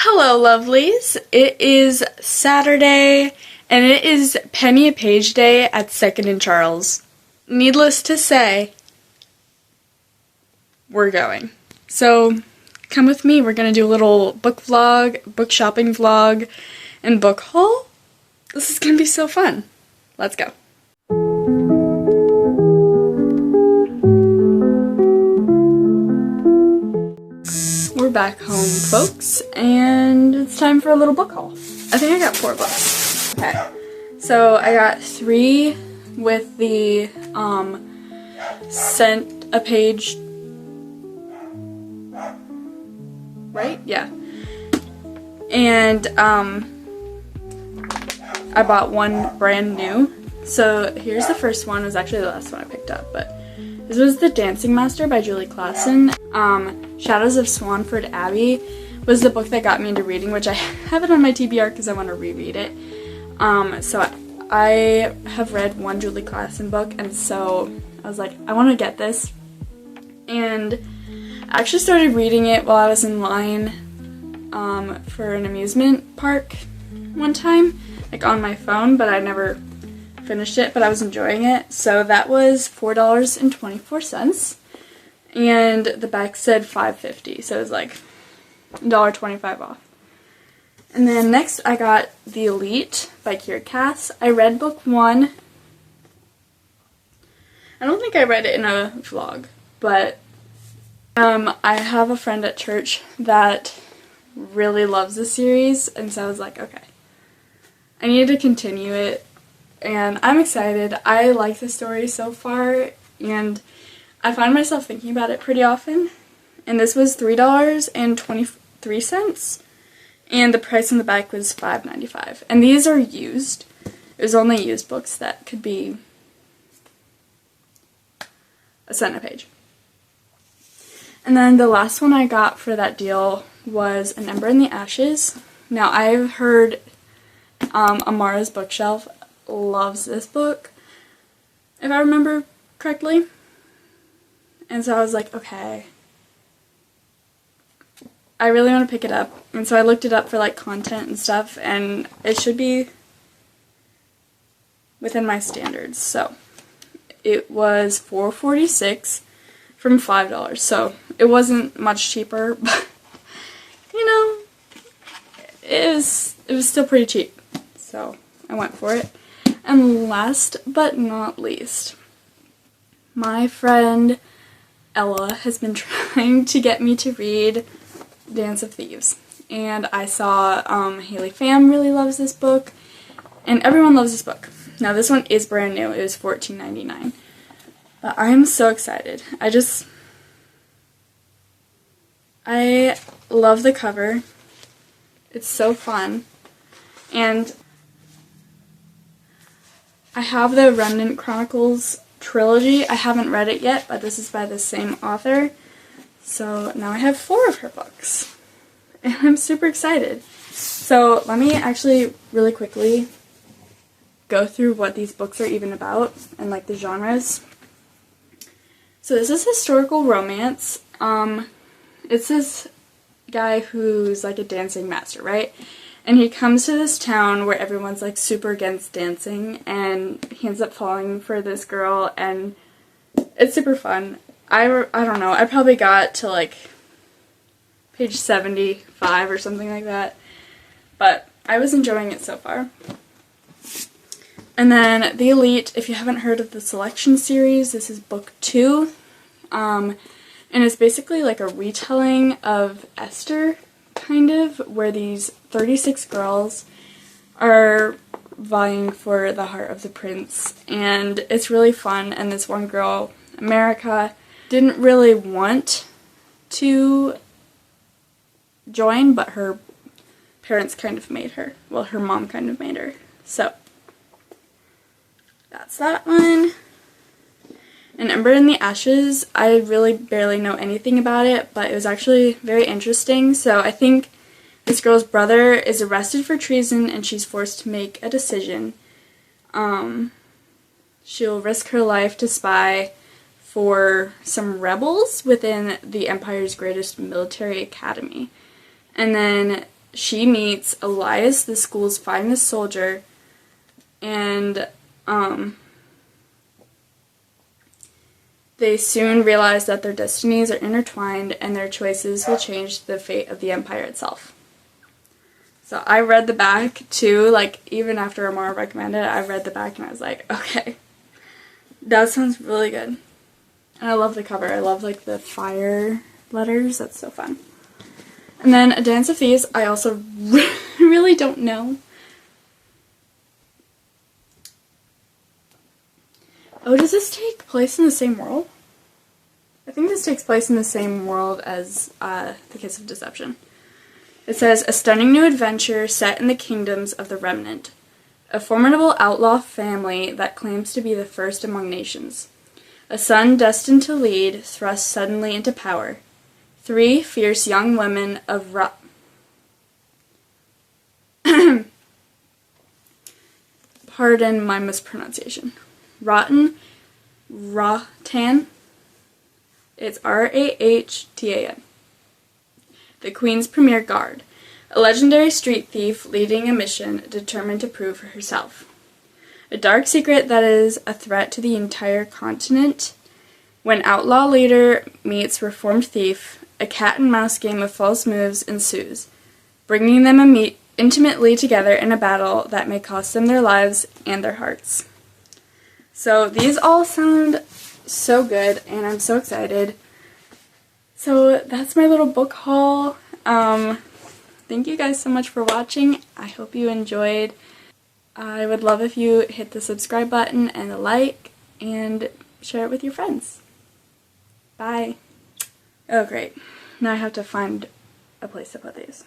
Hello, lovelies. It is Saturday, and it is Penny a Page Day at 2nd and Charles. Needless to say, we're going. So, come with me. We're going to do a little book vlog, book shopping vlog, and book haul. This is going to be so fun. Let's go. We're back home, folks, and it's time for a little book haul. I think I got 4 books. Okay, so I got 3 with the sent a page, right? Yeah. And I bought 1 brand new. So here's the first one. It was actually the last one I picked up, but this was The Dancing Master by Julie Klassen. Shadows of Swanford Abbey was the book that got me into reading, which I have it on my TBR because I want to reread it. So I have read 1 Julie Klassen book, and so I was like, I want to get this. And I actually started reading it while I was in line for an amusement park one time, like on my phone, but I never finished it, but I was enjoying it. So that was $4.24. And the back said $5.50, so it was like $1.25 off. And then next I got The Elite by Kiera Cass. I read book 1. I don't think I read it in a vlog, but I have a friend at church that really loves the series, and so I was like, okay, I need to continue it, and I'm excited. I like the story so far, and I find myself thinking about it pretty often. And this was $3.23, and the price on the back was $5.95. And these are used. It was only used books that could be a cent a page. And then the last one I got for that deal was An Ember in the Ashes. Now, I've heard Amara's Bookshelf loves this book, if I remember correctly. And so I was like, okay, I really want to pick it up. And so I looked it up for like content and stuff, and it should be within my standards. So it was $4.46 from $5. So it wasn't much cheaper, but you know, it was still pretty cheap. So I went for it. And last but not least, my friend Ella has been trying to get me to read Dance of Thieves, and I saw Haley Pham really loves this book, and everyone loves this book. Now this one is brand new. It was $14.99, but I am so excited. I love the cover. It's so fun, and I have the Remnant Chronicles trilogy. I haven't read it yet, but this is by the same author. So now I have 4 of her books, and I'm super excited. So let me actually really quickly go through what these books are even about and like the genres. So this is historical romance. It's this guy who's like a dancing master, right? And he comes to this town where everyone's like super against dancing, and he ends up falling for this girl, and it's super fun. I don't know, I probably got to like page 75 or something like that, but I was enjoying it so far. And then The Elite, if you haven't heard of the Selection series, this is book 2, and it's basically like a retelling of Esther, kind of, where these 36 girls are vying for the heart of the prince, and it's really fun. And this one girl, America, didn't really want to join, but her parents kind of made her. Well, her mom kind of made her. So that's that one. And Ember in the Ashes, I really barely know anything about it, but it was actually very interesting. So I think this girl's brother is arrested for treason, and she's forced to make a decision. She'll risk her life to spy for some rebels within the Empire's greatest military academy. And then she meets Elias, the school's finest soldier, and they soon realize that their destinies are intertwined and their choices will change the fate of the Empire itself. So I read the back too, like even after Amara recommended it, I read the back and I was like, okay, that sounds really good. And I love the cover. I love like the fire letters. That's so fun. And then A Dance of Thieves, I also really don't know. Oh, does this take place in the same world? I think this takes place in the same world as The Kiss of Deception. It says, a stunning new adventure set in the kingdoms of the Remnant. A formidable outlaw family that claims to be the first among nations. A son destined to lead, thrust suddenly into power. 3 fierce young women of pardon my mispronunciation. Ratan. It's Rahtan. The Queen's Premier Guard. A legendary street thief leading a mission determined to prove herself. A dark secret that is a threat to the entire continent. When outlaw leader meets reformed thief, a cat-and-mouse game of false moves ensues, bringing them intimately together in a battle that may cost them their lives and their hearts. So these all sound so good, and I'm so excited. So that's my little book haul. Thank you guys so much for watching. I hope you enjoyed. I would love if you hit the subscribe button and a like, and share it with your friends. Bye. Oh great, now I have to find a place to put these.